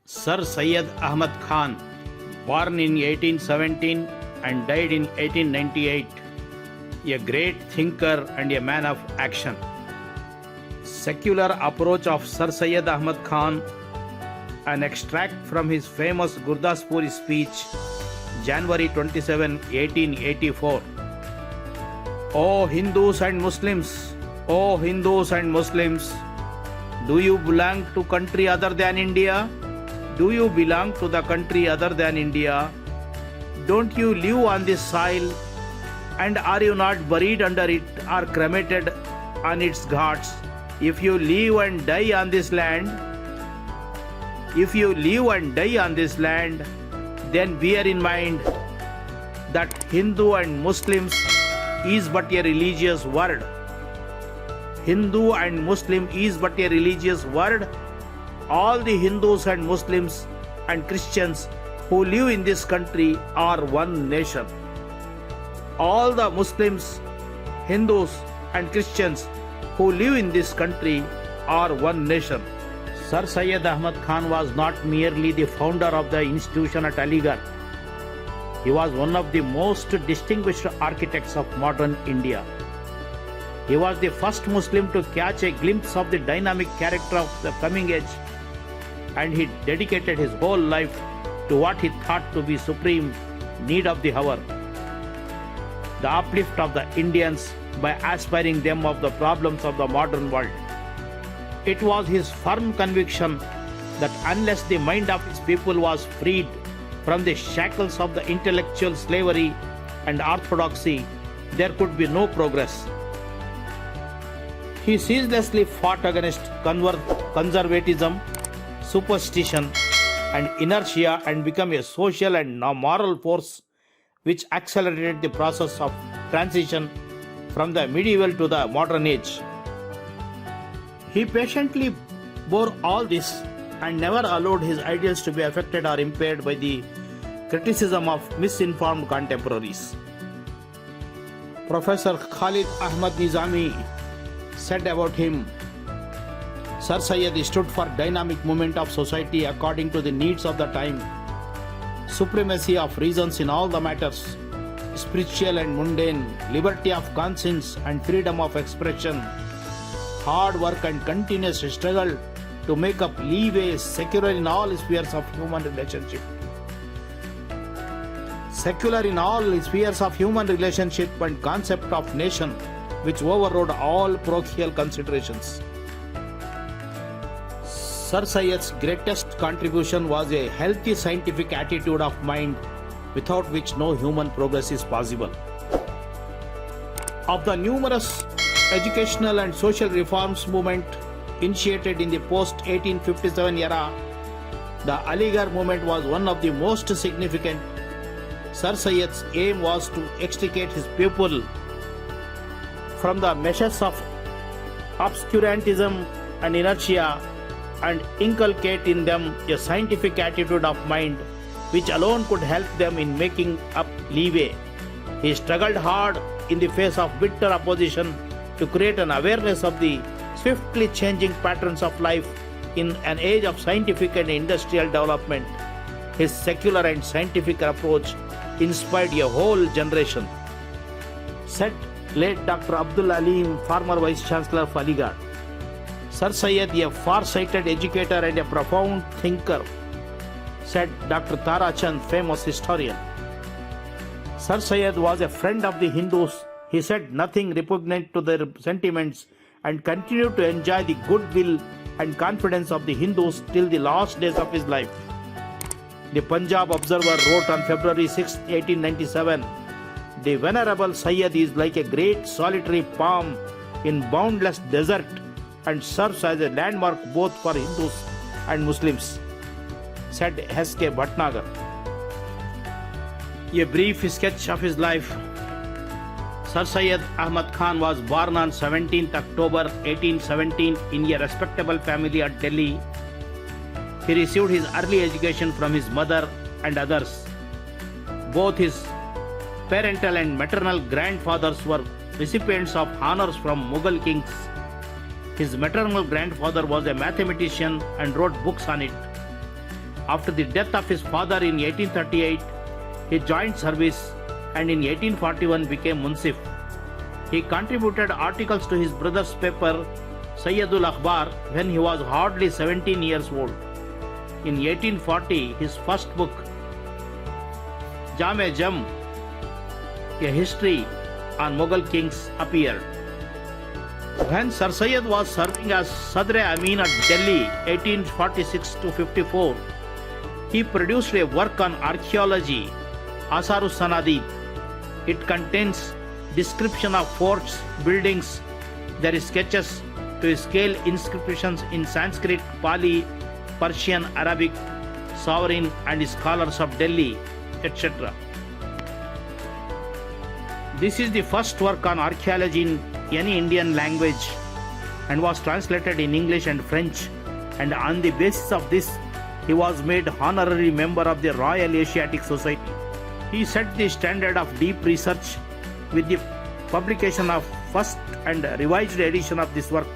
SirSyed Ahmad Khan, born in 1817 and died in 1898, a great thinker and a man of action. Secular approach of SirSyed Ahmad Khan, an extract from his famous Gurdaspuri speech, January 27, 1884. O Hindus and Muslims, O Hindus and Muslims, do you belong to country other than India? Do you belong to the country other than India? Don't you live on this soil? And are you not buried under it or cremated on its ghats? If you live and die on this land, then bear in mind that Hindu and Muslims is but a religious word. Hindu and Muslim is but a religious word. All the Hindus and Muslims and Christians who live in this country are one nation. All the Muslims, Hindus and Christians who live in this country are one nation. SirSyed Ahmad Khan was not merely the founder of the institution at Yaadgaar. He was one of the most distinguished architects of modern India. He was the first Muslim to catch a glimpse of the dynamic character of the coming age, and he dedicated his whole life to what he thought to be supreme need of the hour, the uplift of the Indians by aspiring them of the problems of the modern world. It was his firm conviction that unless the mind of his people was freed from the shackles of the intellectual slavery and orthodoxy, there could be no progress. He ceaselessly fought against conservatism, superstition and inertia and became a social and moral force which accelerated the process of transition from the medieval to the modern age. He patiently bore all this and never allowed his ideals to be affected or impaired by the criticism of misinformed contemporaries. Professor Khalid Ahmad Nizami said about him, SirSyed stood for dynamic movement of society according to the needs of the time, supremacy of reasons in all the matters, spiritual and mundane, liberty of conscience and freedom of expression, hard work and continuous struggle to make up leeway, secular in all spheres of human relationship. Secular in all spheres of human relationship and concept of nation, which overrode all parochial considerations. SirSyed's greatest contribution was a healthy scientific attitude of mind, without which no human progress is possible. Of the numerous educational and social reforms movement initiated in the post-1857 era, the Yaadgaar movement was one of the most significant. SirSyed's aim was to extricate his people from the meshes of obscurantism and inertia and inculcate in them a scientific attitude of mind which alone could help them in making up leeway. He struggled hard in the face of bitter opposition to create an awareness of the swiftly changing patterns of life in an age of scientific and industrial development. His secular and scientific approach inspired a whole generation, said late Dr.R.Abdul Hameed, former Vice Chancellor of Yaadgaar. SirSyed, a far-sighted educator and a profound thinker, said Dr. Tara Chand, famous historian. SirSyed was a friend of the Hindus. He said nothing repugnant to their sentiments and continued to enjoy the goodwill and confidence of the Hindus till the last days of his life. The Punjab Observer wrote on February 6, 1897, "The Venerable Syed is like a great solitary palm in boundless desert and serves as a landmark both for Hindus and Muslims," said S.K. Bhatnagar. A brief sketch of his life. SirSyed Ahmad Khan was born on 17th October 1817 in a respectable family at Delhi. He received his early education from his mother and others. Both his parental and maternal grandfathers were recipients of honors from Mughal kings. His maternal grandfather was a mathematician and wrote books on it. After the death of his father in 1838, he joined service and in 1841 became Munsif. He contributed articles to his brother's paper Sayyidul Akhbar when he was hardly 17 years old. In 1840, his first book, Jam-e-Jam, a history on Mughal kings, appeared. When SirSyed was serving as Sadr-e-Amin at Delhi 1846 to 54, he produced a work on archaeology, Asarus Sanadid. It contains description of forts, buildings, there is sketches to scale inscriptions in Sanskrit, Pali, Persian, Arabic, sovereign and scholars of Delhi, etc. This is the first work on archaeology in any Indian language and was translated in English and French, and on the basis of this, he was made honorary member of the Royal Asiatic Society. He set the standard of deep research with the publication of first and revised edition of this work.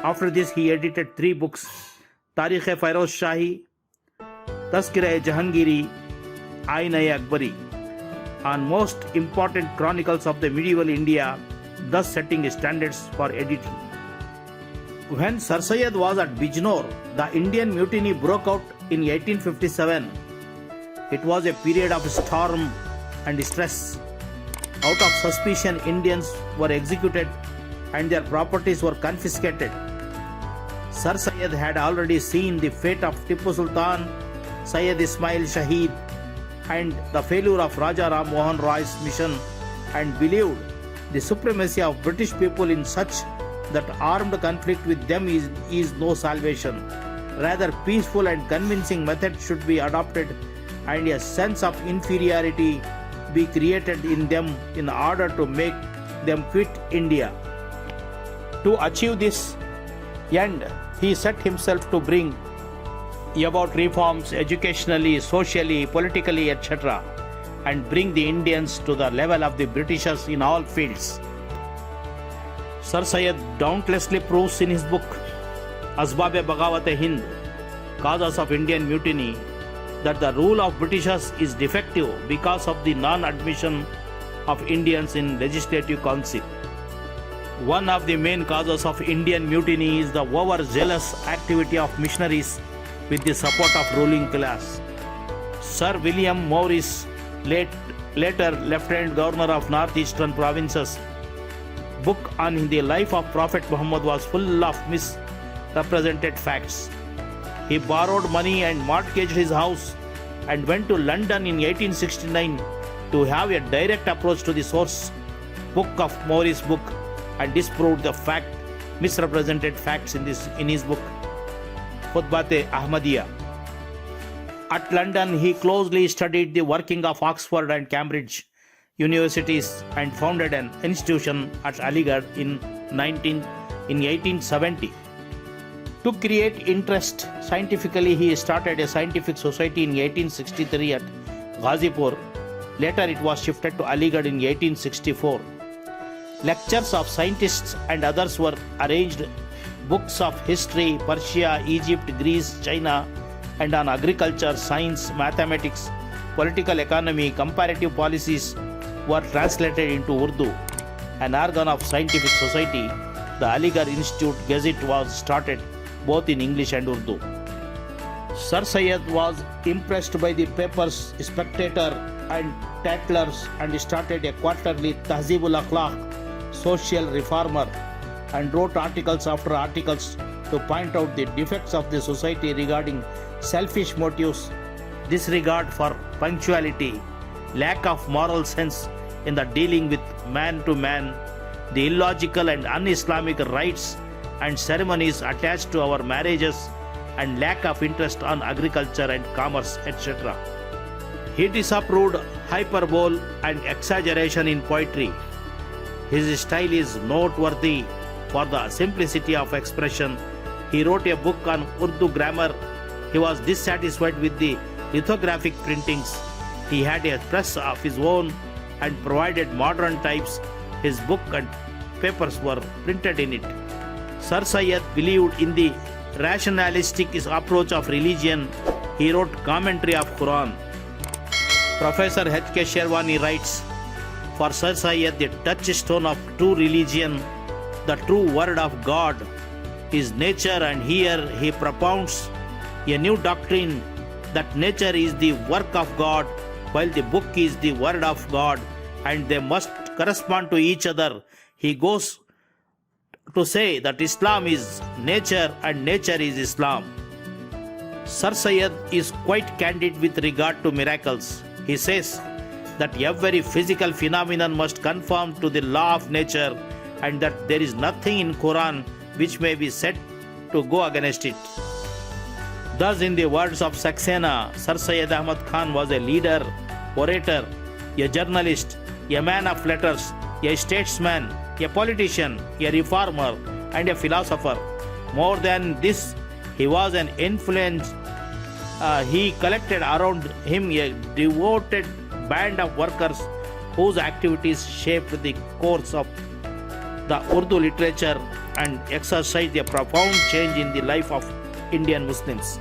After this, he edited 3 books, Tarikh-e-Feroz Shahi, Tazkirah-e-Jahangiri, Ain-e-Akbari, on most important chronicles of the medieval India, thus setting standards for editing. When SirSyed was at Bijnor, the Indian mutiny broke out in 1857. It was a period of storm and stress. Out of suspicion, Indians were executed and their properties were confiscated. SirSyed had already seen the fate of Tipu Sultan, Syed Ismail Shaheed, and the failure of Raja Ram Mohan Roy's mission, and believed the supremacy of British people in such that armed conflict with them is no salvation. Rather, peaceful and convincing methods should be adopted and a sense of inferiority be created in them in order to make them quit India. To achieve this end, he set himself to bring about reforms educationally, socially, politically, etc., and bring the Indians to the level of the Britishers in all fields. SirSyed dauntlessly proves in his book Asbab-e-Baghawat-e-Hind, Causes of Indian Mutiny, that the rule of Britishers is defective because of the non-admission of Indians in Legislative Council. One of the main causes of Indian mutiny is the overzealous activity of missionaries with the support of ruling class. Sir William Morris, later Lieutenant Governor of Northeastern Provinces, book on the life of Prophet Muhammad was full of misrepresented facts. He borrowed money and mortgaged his house and went to London in 1869 to have a direct approach to the source book of Morris' book and disproved the misrepresented facts in his book Khutbat-e-Ahmadiyya. At London, he closely studied the working of Oxford and Cambridge universities and founded an institution at Aligarh in 1870. To create interest scientifically, he started a scientific society in 1863 at Ghazipur. Later, it was shifted to Aligarh in 1864. Lectures of scientists and others were arranged. Books of history, Persia, Egypt, Greece, China, and on agriculture, science, mathematics, political economy, comparative policies were translated into Urdu. An organ of scientific society, the Aligarh Institute Gazette was started both in English and Urdu. SirSyed was impressed by the papers Spectator and Tattlers and started a quarterly Tahzibul Akhlaq, social reformer, and wrote articles after articles to point out the defects of the society regarding selfish motives, disregard for punctuality, lack of moral sense in the dealing with man to man, the illogical and un-Islamic rites and ceremonies attached to our marriages, and lack of interest on agriculture and commerce, etc. He disapproved hyperbole and exaggeration in poetry. His style is noteworthy for the simplicity of expression. He wrote a book on Urdu grammar. He was dissatisfied with the lithographic printings. He had a press of his own and provided modern types. His book and papers were printed in it. SirSyed believed in the rationalistic approach of religion, he wrote commentary of Quran. Professor H.K. Sherwani writes, for SirSyed, the touchstone of true religion, the true word of God, is nature, and here he propounds a new doctrine that nature is the work of God while the book is the word of God, and they must correspond to each other. He goes to say that Islam is nature and nature is Islam. SirSyed is quite candid with regard to miracles. He says that every physical phenomenon must conform to the law of nature, and that there is nothing in Quran which may be said to go against it. Thus, in the words of Saxena, SirSyed Ahmad Khan was a leader, orator, a journalist, a man of letters, a statesman, a politician, a reformer, and a philosopher. More than this, he was an influence. He collected around him a devoted band of workers whose activities shaped the course of the Urdu literature and exercised a profound change in the life of Indian Muslims.